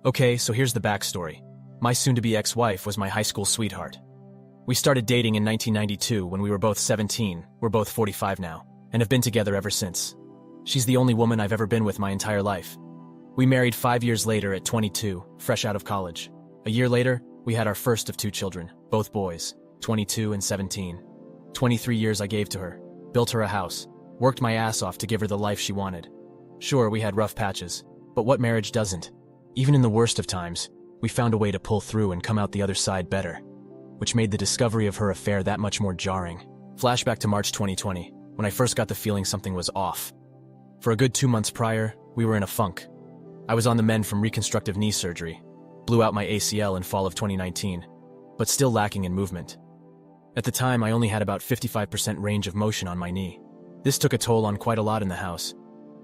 Okay, so here's the backstory. My soon-to-be ex-wife was my high school sweetheart. We started dating in 1992 when we were both 17, we're both 45 now, and have been together ever since. She's the only woman I've ever been with my entire life. We married 5 years later at 22, fresh out of college. A year later, we had our first of 2 children, both boys, 22 and 17. 23 years I gave to her, built her a house, worked my ass off to give her the life she wanted. Sure, we had rough patches, but what marriage doesn't? Even in the worst of times, we found a way to pull through and come out the other side better, which made the discovery of her affair that much more jarring. Flashback to March 2020, when I first got the feeling something was off. For a good 2 months prior, we were in a funk. I was on the mend from reconstructive knee surgery, blew out my ACL in fall of 2019, but still lacking in movement. At the time, I only had about 55% range of motion on my knee. This took a toll on quite a lot in the house.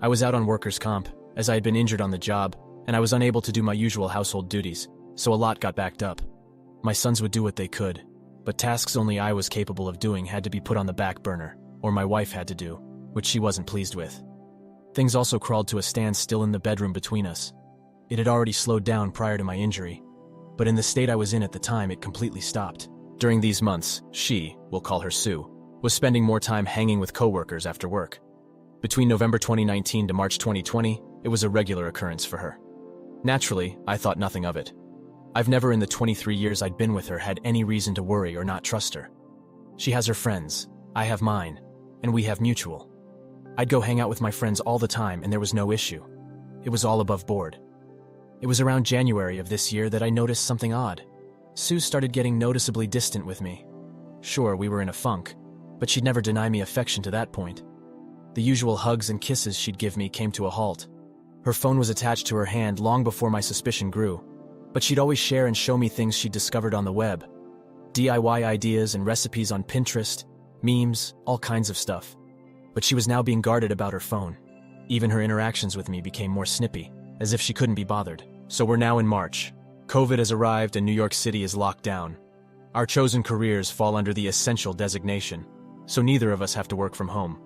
I was out on workers' comp, as I had been injured on the job, and I was unable to do my usual household duties, so a lot got backed up. My sons would do what they could, but tasks only I was capable of doing had to be put on the back burner, or my wife had to do, which she wasn't pleased with. Things also crawled to a standstill in the bedroom between us. It had already slowed down prior to my injury, but in the state I was in at the time, it completely stopped. During these months, she, we'll call her Sue, was spending more time hanging with coworkers after work. Between November 2019 to March 2020, it was a regular occurrence for her. Naturally, I thought nothing of it. I've never in the 23 years I'd been with her had any reason to worry or not trust her. She has her friends, I have mine, and we have mutual. I'd go hang out with my friends all the time and there was no issue. It was all above board. It was around January of this year that I noticed something odd. Sue started getting noticeably distant with me. Sure, we were in a funk, but she'd never deny me affection to that point. The usual hugs and kisses she'd give me came to a halt. Her phone was attached to her hand long before my suspicion grew, but she'd always share and show me things she'd discovered on the web. DIY ideas and recipes on Pinterest, memes, all kinds of stuff. But she was now being guarded about her phone. Even her interactions with me became more snippy, as if she couldn't be bothered. So we're now in March. COVID has arrived and New York City is locked down. Our chosen careers fall under the essential designation, so neither of us have to work from home.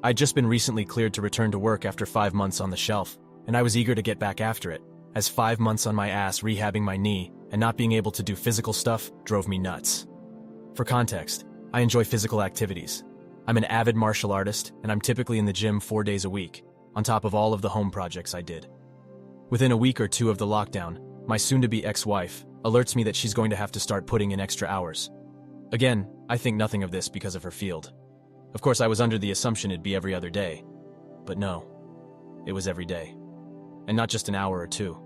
I'd just been recently cleared to return to work after 5 months on the shelf, and I was eager to get back after it, as 5 months on my ass rehabbing my knee and not being able to do physical stuff drove me nuts. For context, I enjoy physical activities. I'm an avid martial artist, and I'm typically in the gym 4 days a week, on top of all of the home projects I did. Within a week or two of the lockdown, my soon-to-be ex-wife alerts me that she's going to have to start putting in extra hours. Again, I think nothing of this because of her field. Of course, I was under the assumption it'd be every other day. But no, it was every day. And not just an hour or two.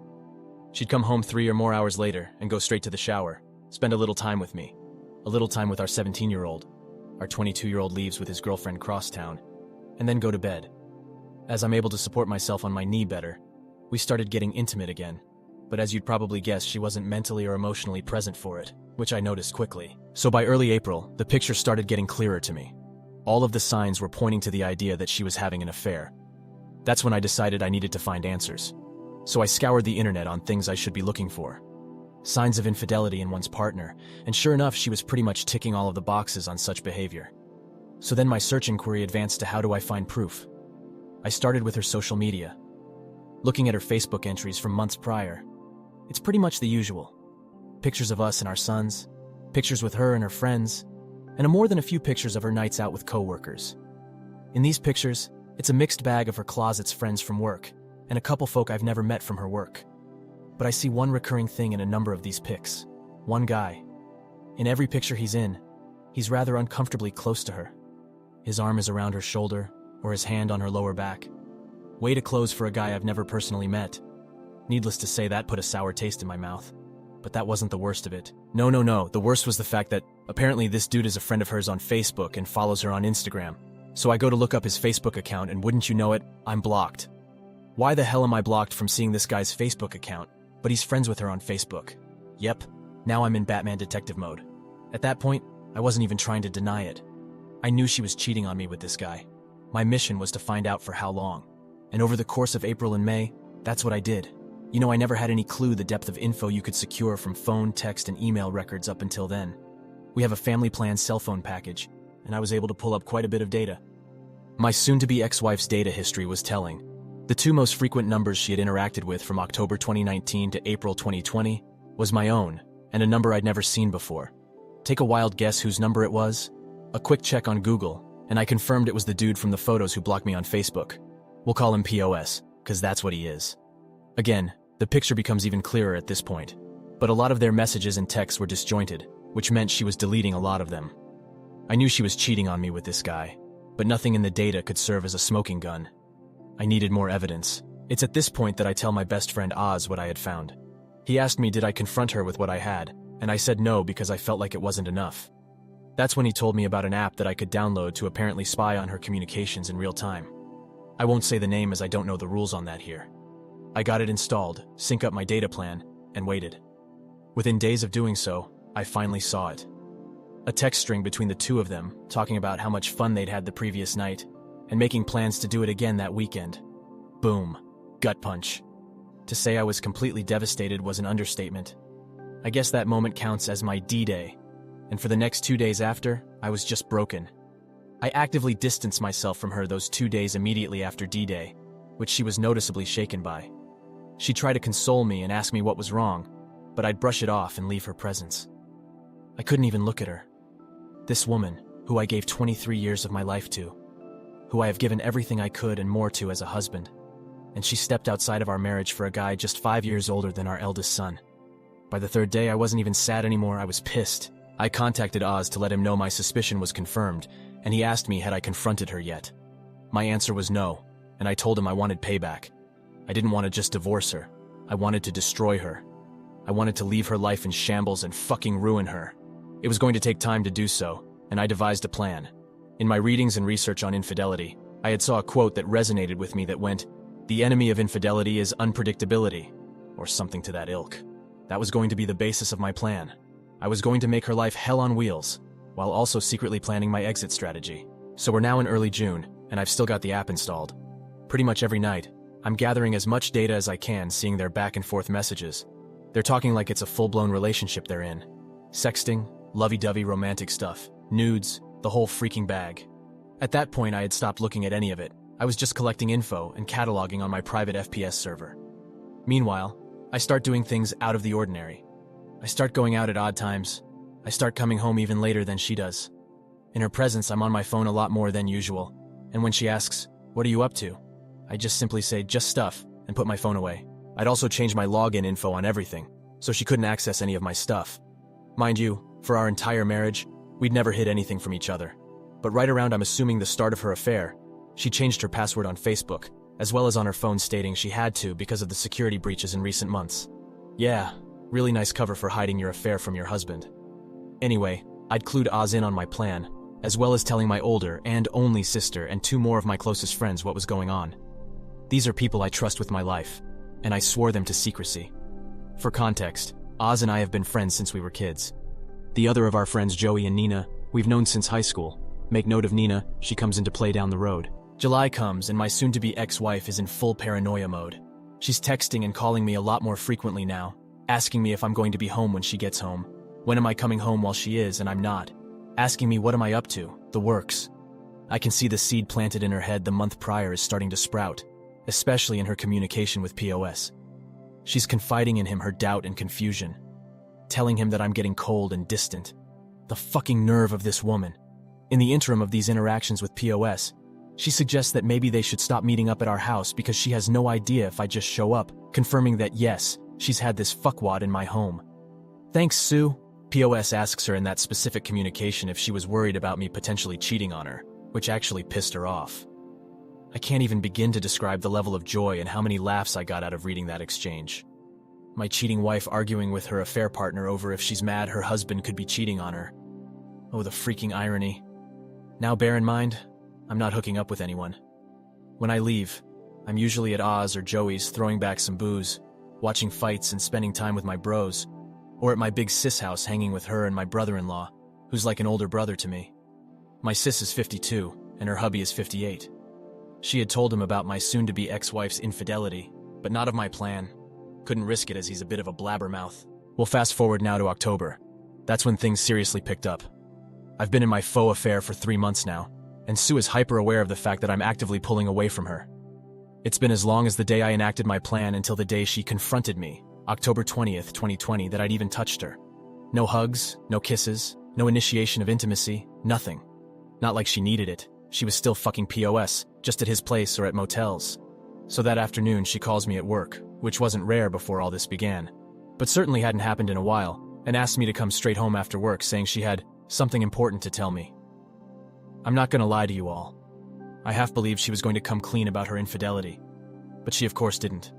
She'd come home 3 or more hours later and go straight to the shower, spend a little time with me, a little time with our 17-year-old. Our 22-year-old leaves with his girlfriend crosstown, and then go to bed. As I'm able to support myself on my knee better, we started getting intimate again. But as you'd probably guess, she wasn't mentally or emotionally present for it, which I noticed quickly. So by early April, the picture started getting clearer to me. All of the signs were pointing to the idea that she was having an affair. That's when I decided I needed to find answers. So I scoured the internet on things I should be looking for. Signs of infidelity in one's partner, and sure enough, she was pretty much ticking all of the boxes on such behavior. So then my search inquiry advanced to how do I find proof? I started with her social media. Looking at her Facebook entries from months prior, it's pretty much the usual. Pictures of us and our sons, pictures with her and her friends, and more than a few pictures of her nights out with coworkers. In these pictures, it's a mixed bag of her closet's friends from work, and a couple folk I've never met from her work. But I see one recurring thing in a number of these pics. One guy. In every picture he's in, he's rather uncomfortably close to her. His arm is around her shoulder, or his hand on her lower back. Way to close for a guy I've never personally met. Needless to say, that put a sour taste in my mouth. But that wasn't the worst of it. No. The worst was the fact that apparently this dude is a friend of hers on Facebook and follows her on Instagram. So I go to look up his Facebook account, and wouldn't you know it, I'm blocked. Why the hell am I blocked from seeing this guy's Facebook account? But he's friends with her on Facebook. Yep, now I'm in Batman detective mode. At that point, I wasn't even trying to deny it. I knew she was cheating on me with this guy. My mission was to find out for how long. And over the course of April and May, that's what I did. You know, I never had any clue the depth of info you could secure from phone, text, and email records up until then. We have a family plan cell phone package, and I was able to pull up quite a bit of data. My soon-to-be ex-wife's data history was telling. The two most frequent numbers she had interacted with from October 2019 to April 2020 was my own and a number I'd never seen before. Take a wild guess whose number it was? A quick check on Google, and I confirmed it was the dude from the photos who blocked me on Facebook. We'll call him POS, because that's what he is. Again, the picture becomes even clearer at this point, but a lot of their messages and texts were disjointed, which meant she was deleting a lot of them. I knew she was cheating on me with this guy, but nothing in the data could serve as a smoking gun. I needed more evidence. It's at this point that I tell my best friend Oz what I had found. He asked me did I confront her with what I had, and I said no because I felt like it wasn't enough. That's when he told me about an app that I could download to apparently spy on her communications in real time. I won't say the name as I don't know the rules on that here. I got it installed, sync up my data plan, and waited. Within days of doing so, I finally saw it. A text string between the two of them, talking about how much fun they'd had the previous night, and making plans to do it again that weekend. Boom. Gut punch. To say I was completely devastated was an understatement. I guess that moment counts as my D-Day, and for the next 2 days after, I was just broken. I actively distanced myself from her those 2 days immediately after D-Day, which she was noticeably shaken by. She'd try to console me and ask me what was wrong, but I'd brush it off and leave her presence. I couldn't even look at her. This woman, who I gave 23 years of my life to, who I have given everything I could and more to as a husband, and she stepped outside of our marriage for a guy just 5 years older than our eldest son. By the third day, I wasn't even sad anymore, I was pissed. I contacted Oz to let him know my suspicion was confirmed, and he asked me had I confronted her yet. My answer was no, and I told him I wanted payback. I didn't want to just divorce her. I wanted to destroy her. I wanted to leave her life in shambles and fucking ruin her. It was going to take time to do so, and I devised a plan. In my readings and research on infidelity, I had saw a quote that resonated with me that went, "The enemy of infidelity is unpredictability," or something to that ilk. That was going to be the basis of my plan. I was going to make her life hell on wheels, while also secretly planning my exit strategy. So we're now in early June, and I've still got the app installed. Pretty much every night, I'm gathering as much data as I can, seeing their back and forth messages. They're talking like it's a full-blown relationship they're in. Sexting, lovey-dovey romantic stuff, nudes, the whole freaking bag. At that point, I had stopped looking at any of it. I was just collecting info and cataloging on my private FPS server. Meanwhile, I start doing things out of the ordinary. I start going out at odd times. I start coming home even later than she does. In her presence, I'm on my phone a lot more than usual, and when she asks, "What are you up to?" I just simply say, "Just stuff," and put my phone away. I'd also change my login info on everything, so she couldn't access any of my stuff. Mind you, for our entire marriage, we'd never hid anything from each other. But right around I'm assuming the start of her affair, she changed her password on Facebook, as well as on her phone, stating she had to because of the security breaches in recent months. Yeah, really nice cover for hiding your affair from your husband. Anyway, I'd clued Oz in on my plan, as well as telling my older and only sister and 2 more of my closest friends what was going on. These are people I trust with my life, and I swore them to secrecy. For context, Oz and I have been friends since we were kids. The other of our friends, Joey and Nina, we've known since high school. Make note of Nina, she comes into play down the road. July comes and my soon-to-be ex-wife is in full paranoia mode. She's texting and calling me a lot more frequently now, asking me if I'm going to be home when she gets home. When am I coming home while she is and I'm not? Asking me what am I up to, the works. I can see the seed planted in her head the month prior is starting to sprout, especially in her communication with POS. She's confiding in him her doubt and confusion, telling him that I'm getting cold and distant. The fucking nerve of this woman. In the interim of these interactions with POS, she suggests that maybe they should stop meeting up at our house because she has no idea if I just show up, confirming that yes, she's had this fuckwad in my home. Thanks, Sue. POS asks her in that specific communication if she was worried about me potentially cheating on her, which actually pissed her off. I can't even begin to describe the level of joy and how many laughs I got out of reading that exchange. My cheating wife arguing with her affair partner over if she's mad her husband could be cheating on her. Oh, the freaking irony. Now bear in mind, I'm not hooking up with anyone. When I leave, I'm usually at Oz or Joey's throwing back some booze, watching fights and spending time with my bros, or at my big sis house hanging with her and my brother-in-law, who's like an older brother to me. My sis is 52, and her hubby is 58. She had told him about my soon-to-be ex-wife's infidelity, but not of my plan. Couldn't risk it as he's a bit of a blabbermouth. We'll fast forward now to October. That's when things seriously picked up. I've been in my faux affair for 3 months now, and Sue is hyper-aware of the fact that I'm actively pulling away from her. It's been as long as the day I enacted my plan until the day she confronted me, October 20th, 2020, that I'd even touched her. No hugs, no kisses, no initiation of intimacy, nothing. Not like she needed it. She was still fucking POS, just at his place or at motels. So that afternoon she calls me at work, which wasn't rare before all this began, but certainly hadn't happened in a while, and asked me to come straight home after work, saying she had something important to tell me. I'm not gonna lie to you all. I half believed she was going to come clean about her infidelity, but she of course didn't.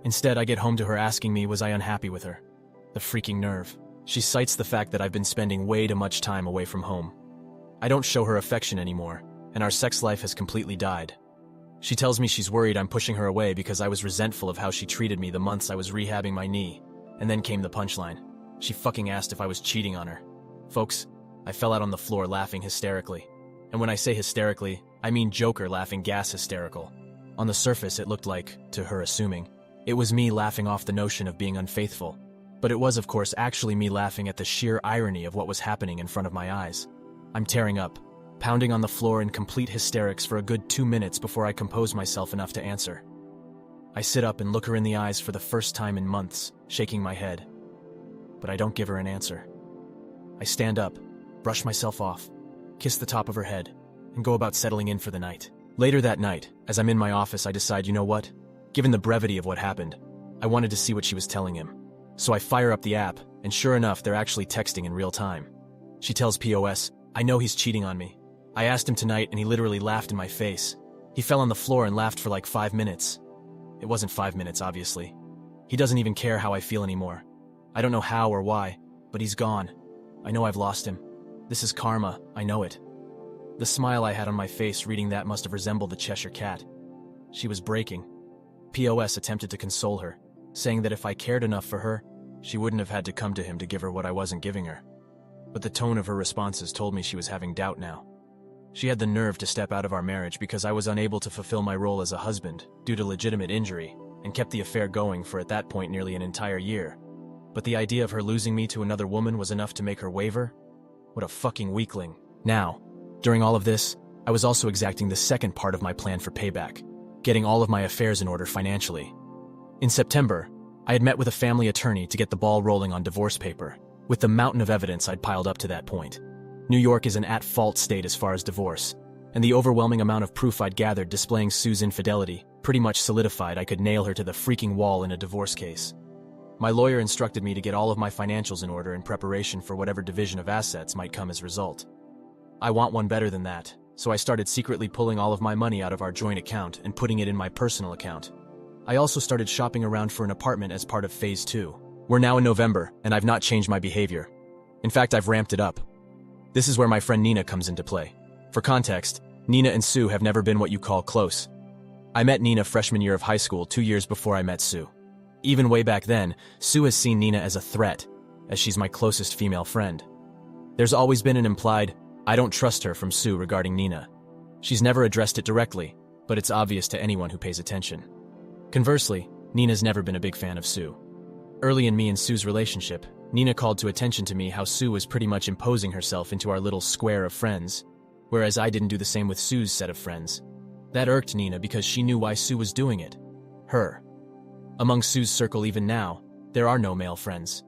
Instead, I get home to her asking me was I unhappy with her. The freaking nerve. She cites the fact that I've been spending way too much time away from home. I don't show her affection anymore, and our sex life has completely died. She tells me she's worried I'm pushing her away because I was resentful of how she treated me the months I was rehabbing my knee, and then came the punchline. She fucking asked if I was cheating on her. Folks, I fell out on the floor laughing hysterically. And when I say hysterically, I mean Joker laughing gas hysterical. On the surface, it looked like, to her assuming, it was me laughing off the notion of being unfaithful. But it was, of course, actually me laughing at the sheer irony of what was happening in front of my eyes. I'm tearing up, pounding on the floor in complete hysterics for a good 2 minutes before I compose myself enough to answer. I sit up and look her in the eyes for the first time in months, shaking my head. But I don't give her an answer. I stand up, brush myself off, kiss the top of her head, and go about settling in for the night. Later that night, as I'm in my office, I decide, you know what? Given the brevity of what happened, I wanted to see what she was telling him. So I fire up the app, and sure enough, they're actually texting in real time. She tells POS, I know he's cheating on me. I asked him tonight and he literally laughed in my face. He fell on the floor and laughed for like 5 minutes. It wasn't 5 minutes, obviously. He doesn't even care how I feel anymore. I don't know how or why, but he's gone. I know I've lost him. This is karma, I know it. The smile I had on my face reading that must have resembled the Cheshire Cat. She was breaking. POS attempted to console her, saying that if I cared enough for her, she wouldn't have had to come to him to give her what I wasn't giving her. But the tone of her responses told me she was having doubt now. She had the nerve to step out of our marriage because I was unable to fulfill my role as a husband due to legitimate injury, and kept the affair going for at that point nearly an entire year. But the idea of her losing me to another woman was enough to make her waver? What a fucking weakling. Now, during all of this, I was also exacting the second part of my plan for payback, getting all of my affairs in order financially. In September, I had met with a family attorney to get the ball rolling on divorce paper, with the mountain of evidence I'd piled up to that point. New York is an at-fault state as far as divorce, and the overwhelming amount of proof I'd gathered displaying Sue's infidelity pretty much solidified I could nail her to the freaking wall in a divorce case. My lawyer instructed me to get all of my financials in order in preparation for whatever division of assets might come as a result. I want one better than that, so I started secretly pulling all of my money out of our joint account and putting it in my personal account. I also started shopping around for an apartment as part of Phase 2. We're now in November, and I've not changed my behavior. In fact, I've ramped it up. This is where my friend Nina comes into play. For context, Nina and Sue have never been what you call close. I met Nina freshman year of high school 2 years before I met Sue. Even way back then, Sue has seen Nina as a threat, as she's my closest female friend. There's always been an implied, I don't trust her from Sue regarding Nina. She's never addressed it directly, but it's obvious to anyone who pays attention. Conversely, Nina's never been a big fan of Sue. Early in me and Sue's relationship, Nina called to attention to me how Sue was pretty much imposing herself into our little square of friends, whereas I didn't do the same with Sue's set of friends. That irked Nina because she knew why Sue was doing it. Her. Among Sue's circle even now, there are no male friends,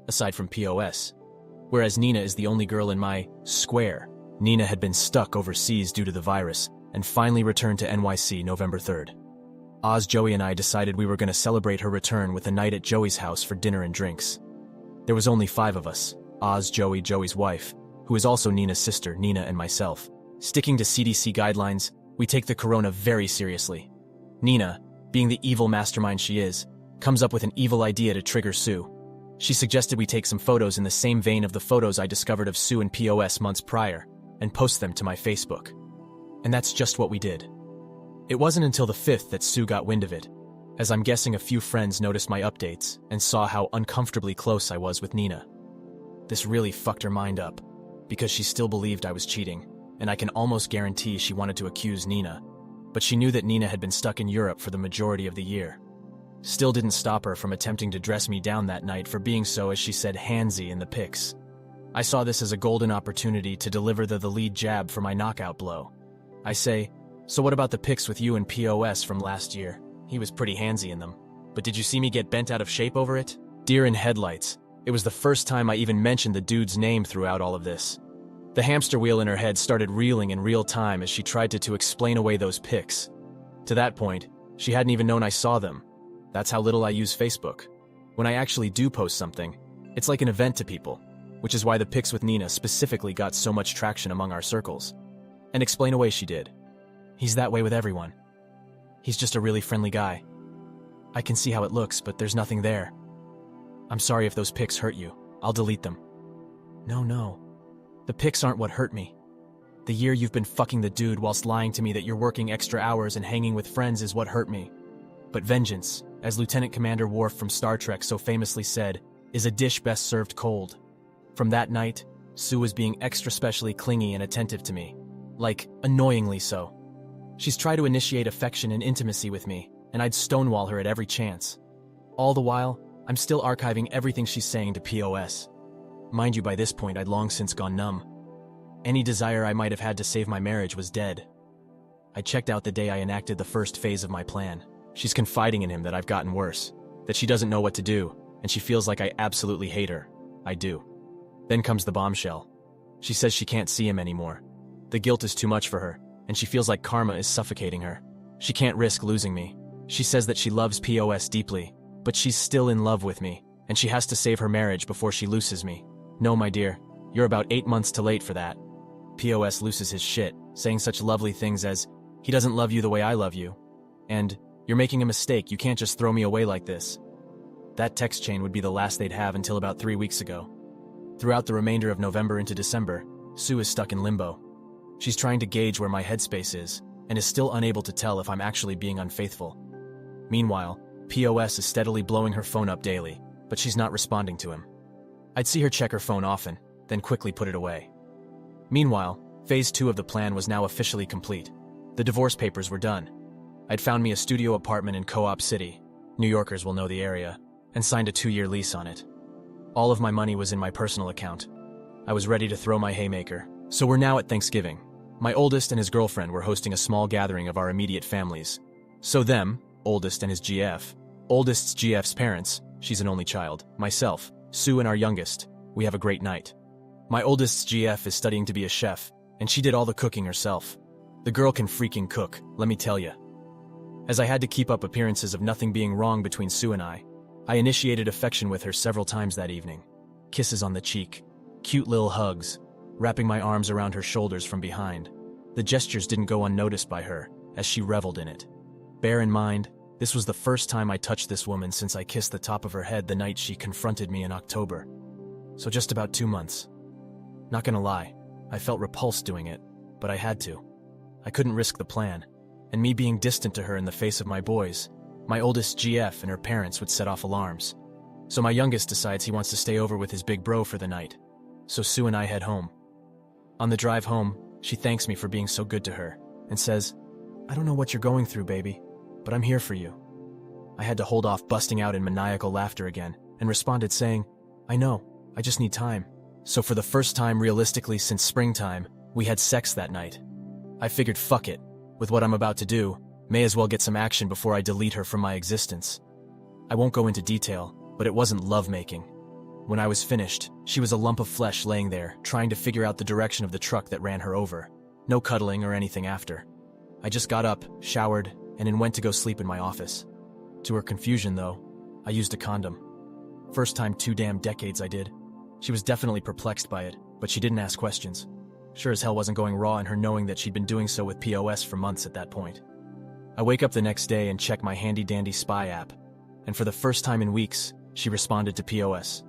aside from POS. Whereas Nina is the only girl in my square. Nina had been stuck overseas due to the virus and finally returned to NYC November 3rd. Oz, Joey, and I decided we were going to celebrate her return with a night at Joey's house for dinner and drinks. There was only 5 of us, Oz, Joey, Joey's wife, who is also Nina's sister, Nina, and myself. Sticking to CDC guidelines, we take the corona very seriously. Nina, being the evil mastermind she is, comes up with an evil idea to trigger Sue. She suggested we take some photos in the same vein of the photos I discovered of Sue and POS months prior, and post them to my Facebook. And that's just what we did. It wasn't until the 5th that Sue got wind of it, as I'm guessing a few friends noticed my updates and saw how uncomfortably close I was with Nina. This really fucked her mind up, because she still believed I was cheating, and I can almost guarantee she wanted to accuse Nina, but she knew that Nina had been stuck in Europe for the majority of the year. Still didn't stop her from attempting to dress me down that night for being so, as she said, handsy in the pics. I saw this as a golden opportunity to deliver the lead jab for my knockout blow. I say, So what about the pics with you and POS from last year? He was pretty handsy in them. But did you see me get bent out of shape over it? Deer in headlights. It was the first time I even mentioned the dude's name throughout all of this. The hamster wheel in her head started reeling in real time as she tried to explain away those pics. To that point, she hadn't even known I saw them. That's how little I use Facebook. When I actually do post something, it's like an event to people, which is why the pics with Nina specifically got so much traction among our circles. And explain away she did. He's that way with everyone. He's just a really friendly guy. I can see how it looks, but there's nothing there. I'm sorry if those pics hurt you. I'll delete them. No. The pics aren't what hurt me. The year you've been fucking the dude whilst lying to me that you're working extra hours and hanging with friends is what hurt me. But vengeance, as Lieutenant Commander Worf from Star Trek so famously said, is a dish best served cold. From that night, Sue was being extra specially clingy and attentive to me. Like, annoyingly so. She's tried to initiate affection and intimacy with me, and I'd stonewall her at every chance. All the while, I'm still archiving everything she's saying to POS. Mind you, by this point, I'd long since gone numb. Any desire I might have had to save my marriage was dead. I checked out the day I enacted the first phase of my plan. She's confiding in him that I've gotten worse, that she doesn't know what to do, and she feels like I absolutely hate her. I do. Then comes the bombshell. She says she can't see him anymore. The guilt is too much for her, and she feels like karma is suffocating her. She can't risk losing me. She says that she loves POS deeply, but she's still in love with me, and she has to save her marriage before she loses me. No, my dear, you're about 8 months too late for that. POS loses his shit, saying such lovely things as, he doesn't love you the way I love you, and, you're making a mistake, you can't just throw me away like this. That text chain would be the last they'd have until about 3 weeks ago. Throughout the remainder of November into December, Sue is stuck in limbo. She's trying to gauge where my headspace is, and is still unable to tell if I'm actually being unfaithful. Meanwhile, POS is steadily blowing her phone up daily, but she's not responding to him. I'd see her check her phone often, then quickly put it away. Meanwhile, phase 2 of the plan was now officially complete. The divorce papers were done. I'd found me a studio apartment in Co-op City, New Yorkers will know the area, and signed a 2-year lease on it. All of my money was in my personal account. I was ready to throw my haymaker. So we're now at Thanksgiving. My oldest and his girlfriend were hosting a small gathering of our immediate families. So them, oldest and his GF, oldest's GF's parents, she's an only child, myself, Sue and our youngest, we have a great night. My oldest's GF is studying to be a chef, and she did all the cooking herself. The girl can freaking cook, let me tell ya. As I had to keep up appearances of nothing being wrong between Sue and I initiated affection with her several times that evening. Kisses on the cheek, cute little hugs, wrapping my arms around her shoulders from behind. The gestures didn't go unnoticed by her, as she reveled in it. Bear in mind, this was the first time I touched this woman since I kissed the top of her head the night she confronted me in October. So just about 2 months. Not gonna lie, I felt repulsed doing it, but I had to. I couldn't risk the plan, and me being distant to her in the face of my boys, my oldest GF and her parents would set off alarms. So my youngest decides he wants to stay over with his big bro for the night. So Sue and I head home. On the drive home, she thanks me for being so good to her, and says, I don't know what you're going through, baby, but I'm here for you. I had to hold off busting out in maniacal laughter again, and responded saying, I know, I just need time. So for the first time realistically since springtime, we had sex that night. I figured fuck it, with what I'm about to do, may as well get some action before I delete her from my existence. I won't go into detail, but it wasn't lovemaking. When I was finished, she was a lump of flesh laying there, trying to figure out the direction of the truck that ran her over. No cuddling or anything after. I just got up, showered, and then went to go sleep in my office. To her confusion, though, I used a condom. First time 2 damn decades I did. She was definitely perplexed by it, but she didn't ask questions. Sure as hell wasn't going raw in her knowing that she'd been doing so with POS for months at that point. I wake up the next day and check my handy-dandy spy app, and for the first time in weeks, she responded to POS.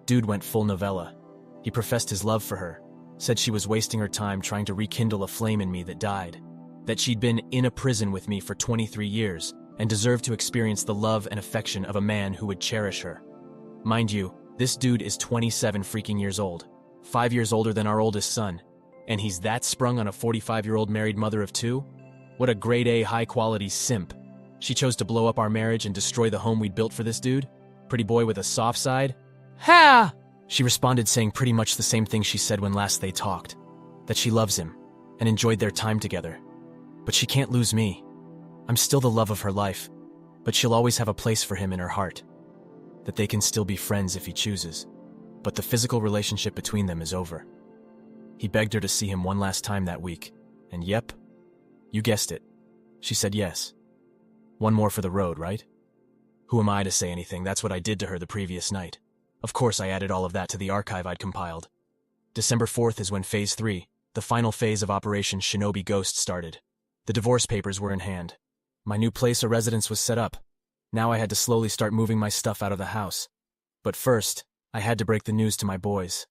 Dude went full novella. He professed his love for her, said she was wasting her time trying to rekindle a flame in me that died, that she'd been in a prison with me for 23 years and deserved to experience the love and affection of a man who would cherish her. Mind you, this dude is 27 freaking years old, 5 years older than our oldest son, and he's that sprung on a 45-year-old married mother of 2? What a grade A high-quality simp. She chose to blow up our marriage and destroy the home we'd built for this dude? Pretty boy with a soft side? Ha! She responded saying pretty much the same thing she said when last they talked, that she loves him and enjoyed their time together. But she can't lose me. I'm still the love of her life, but she'll always have a place for him in her heart. That they can still be friends if he chooses, but the physical relationship between them is over. He begged her to see him one last time that week, and yep, you guessed it. She said yes. One more for the road, right? Who am I to say anything? That's what I did to her the previous night. Of course I added all of that to the archive I'd compiled. December 4th is when Phase 3, the final phase of Operation Shinobi Ghost, started. The divorce papers were in hand. My new place of residence was set up. Now I had to slowly start moving my stuff out of the house. But first, I had to break the news to my boys.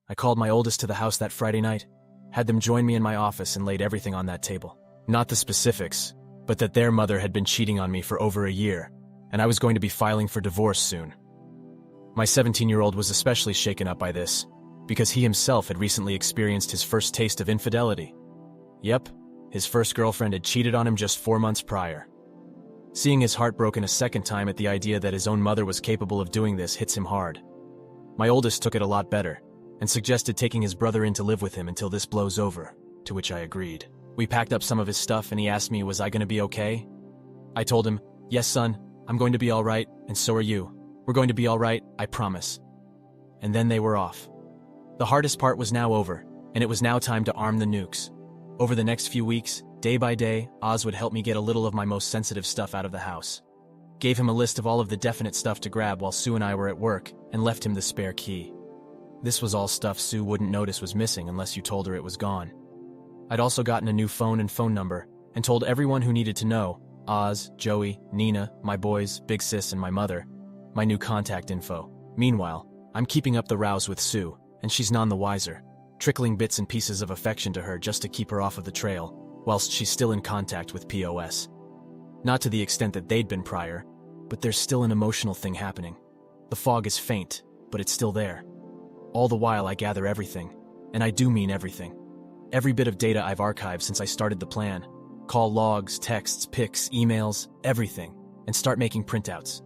I called my oldest to the house that Friday night, had them join me in my office and laid everything on that table. Not the specifics, but that their mother had been cheating on me for over a year, and I was going to be filing for divorce soon. My 17-year-old was especially shaken up by this, because he himself had recently experienced his first taste of infidelity. Yep, his first girlfriend had cheated on him just 4 months prior. Seeing his heart broken a second time at the idea that his own mother was capable of doing this hits him hard. My oldest took it a lot better, and suggested taking his brother in to live with him until this blows over, to which I agreed. We packed up some of his stuff and he asked me was I going to be okay? I told him, yes son, I'm going to be alright, and so are you. We're going to be alright, I promise. And then they were off. The hardest part was now over, and it was now time to arm the nukes. Over the next few weeks, day by day, Oz would help me get a little of my most sensitive stuff out of the house. Gave him a list of all of the definite stuff to grab while Sue and I were at work, and left him the spare key. This was all stuff Sue wouldn't notice was missing unless you told her it was gone. I'd also gotten a new phone and phone number, and told everyone who needed to know, Oz, Joey, Nina, my boys, Big Sis, and my mother, my new contact info. Meanwhile, I'm keeping up the rows with Sue, and she's none the wiser, trickling bits and pieces of affection to her just to keep her off of the trail, whilst she's still in contact with POS. Not to the extent that they'd been prior, but there's still an emotional thing happening. The fog is faint, but it's still there. All the while I gather everything, and I do mean everything. Every bit of data I've archived since I started the plan. Call logs, texts, pics, emails, everything, and start making printouts.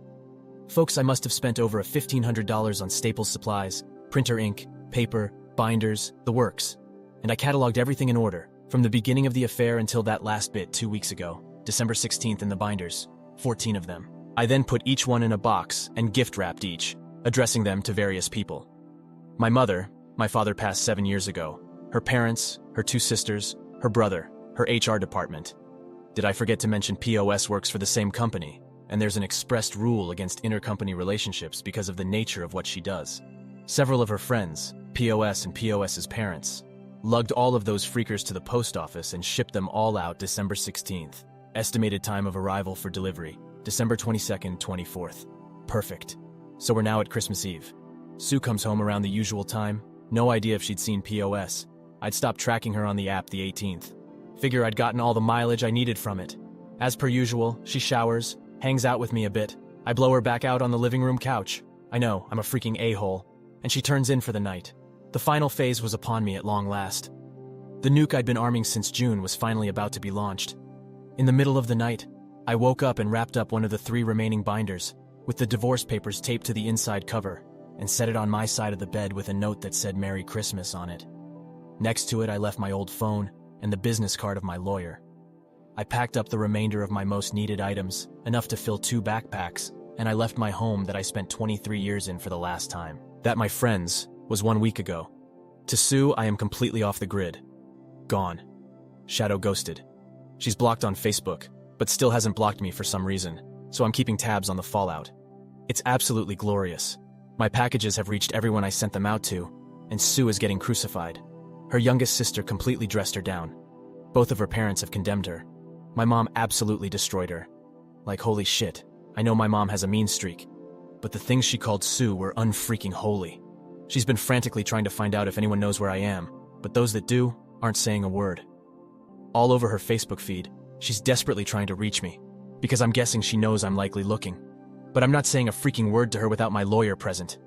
Folks, I must have spent over $1,500 on Staples supplies, printer ink, paper, binders, the works. And I cataloged everything in order, from the beginning of the affair until that last bit 2 weeks ago, December 16th in the binders, 14 of them. I then put each one in a box and gift-wrapped each, addressing them to various people. My mother, my father passed 7 years ago, her parents, her 2 sisters, her brother, her HR department. Did I forget to mention POS works for the same company, and there's an expressed rule against intercompany relationships because of the nature of what she does. Several of her friends, POS and POS's parents, lugged all of those freakers to the post office and shipped them all out December 16th. Estimated time of arrival for delivery, December 22nd, 24th. Perfect. So we're now at Christmas Eve. Sue comes home around the usual time, no idea if she'd seen POS. I'd stopped tracking her on the app the 18th. Figure I'd gotten all the mileage I needed from it. As per usual, she showers, hangs out with me a bit. I blow her back out on the living room couch. I know, I'm a freaking a-hole. And she turns in for the night. The final phase was upon me at long last. The nuke I'd been arming since June was finally about to be launched. In the middle of the night, I woke up and wrapped up one of the 3 remaining binders, with the divorce papers taped to the inside cover, and set it on my side of the bed with a note that said Merry Christmas on it. Next to it, I left my old phone and the business card of my lawyer. I packed up the remainder of my most needed items, enough to fill 2 backpacks, and I left my home that I spent 23 years in for the last time. That, my friends, was 1 week ago. To Sue, I am completely off the grid. Gone. Shadow ghosted. She's blocked on Facebook, but still hasn't blocked me for some reason, so I'm keeping tabs on the fallout. It's absolutely glorious. My packages have reached everyone I sent them out to, and Sue is getting crucified. Her youngest sister completely dressed her down. Both of her parents have condemned her. My mom absolutely destroyed her. Like, holy shit, I know my mom has a mean streak, but the things she called Sue were unfreaking holy. She's been frantically trying to find out if anyone knows where I am, but those that do aren't saying a word. All over her Facebook feed, she's desperately trying to reach me, because I'm guessing she knows I'm likely looking. But I'm not saying a freaking word to her without my lawyer present.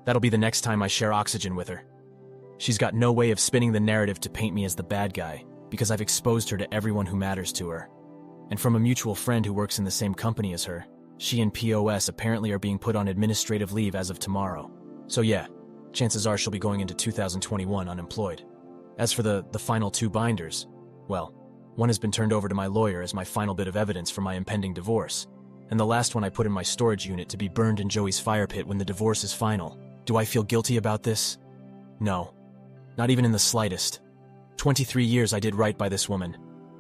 That'll be the next time I share oxygen with her. She's got no way of spinning the narrative to paint me as the bad guy, because I've exposed her to everyone who matters to her. And from a mutual friend who works in the same company as her, she and POS apparently are being put on administrative leave as of tomorrow. So yeah, chances are she'll be going into 2021 unemployed. As for the final 2 binders, well, One has been turned over to my lawyer as my final bit of evidence for my impending divorce, and the last one I put in my storage unit to be burned in Joey's fire pit when the divorce is final. Do I feel guilty about this? No. Not even in the slightest. 23 years I did right by this woman.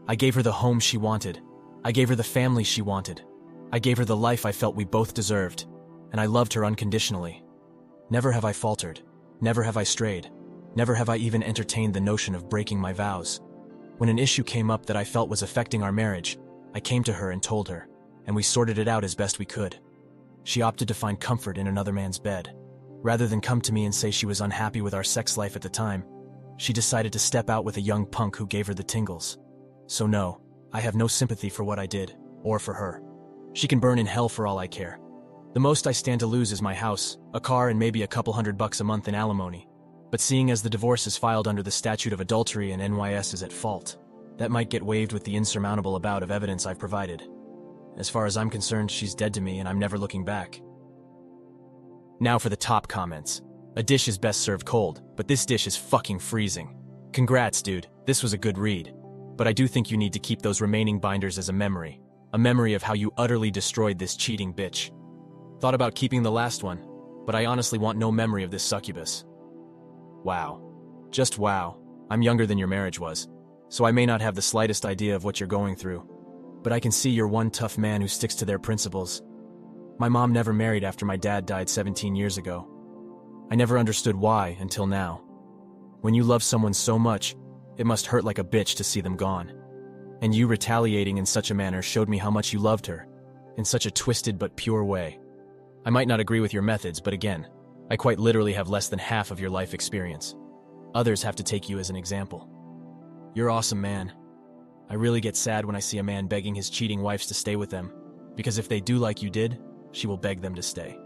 I gave her the home she wanted. I gave her the family she wanted. I gave her the life I felt we both deserved, and I loved her unconditionally. Never have I faltered. Never have I strayed. Never have I even entertained the notion of breaking my vows. When an issue came up that I felt was affecting our marriage, I came to her and told her, and we sorted it out as best we could. She opted to find comfort in another man's bed. Rather than come to me and say she was unhappy with our sex life at the time, she decided to step out with a young punk who gave her the tingles. So no, I have no sympathy for what I did, or for her. She can burn in hell for all I care. The most I stand to lose is my house, a car, and maybe a couple $100 a month in alimony. But seeing as the divorce is filed under the statute of adultery and NYS is at fault, that might get waived with the insurmountable amount of evidence I've provided. As far as I'm concerned, she's dead to me and I'm never looking back. Now for the top comments. A dish is best served cold, but this dish is fucking freezing. Congrats, dude. This was a good read. But I do think you need to keep those remaining binders as a memory of how you utterly destroyed this cheating bitch. Thought about keeping the last one, but I honestly want no memory of this succubus. Wow. Just wow. I'm younger than your marriage was, so I may not have the slightest idea of what you're going through. But I can see you're one tough man who sticks to their principles. My mom never married after my dad died 17 years ago. I never understood why until now. When you love someone so much, it must hurt like a bitch to see them gone. And you retaliating in such a manner showed me how much you loved her, in such a twisted but pure way. I might not agree with your methods, but again, I quite literally have less than half of your life experience. Others have to take you as an example. You're awesome, man. I really get sad when I see a man begging his cheating wives to stay with them, because if they do like you did, she will beg them to stay.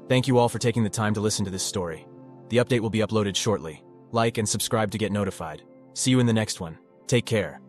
Thank you all for taking the time to listen to this story. The update will be uploaded shortly. Like and subscribe to get notified. See you in the next one. Take care.